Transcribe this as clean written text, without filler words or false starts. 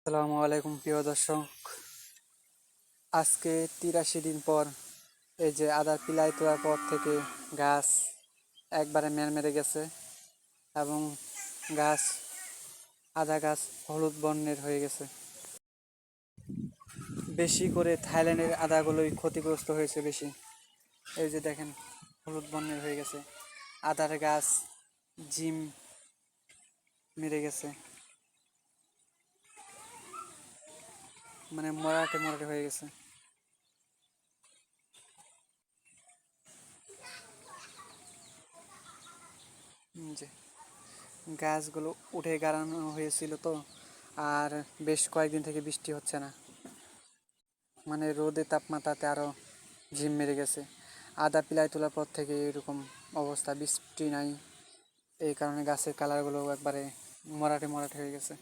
আসসালামু আলাইকুম প্রিয় দর্শক। আজকে 83 দিন পর এই যে আদার পিলাই তোলার পর থেকে গাছ একবারে মেরে গেছে এবং গাছ আদা গাছ হলুদ বর্ণের হয়ে গেছে। বেশি করে থাইল্যান্ডের আদাগুলোই ক্ষতিগ্রস্ত হয়েছে বেশি। এই যে দেখেন হলুদ বর্ণের হয়ে গেছে, আদার গাছ জিম মেরে গেছে, মানে মরাটে মরাটে হয়ে গেছে। যে গাছগুলো উঠে গাড়ানো হয়েছিল তো, আর বেশ কয়েকদিন থেকে বৃষ্টি হচ্ছে না, মানে রোদে তাপমাত্রাতে আরও ঝিম মেরে গেছে। আদা পিলাই তোলার পর থেকে এরকম অবস্থা, বৃষ্টি নাই, এই কারণে গাছের কালারগুলো একবারে মরাটে মরাটে হয়ে গেছে।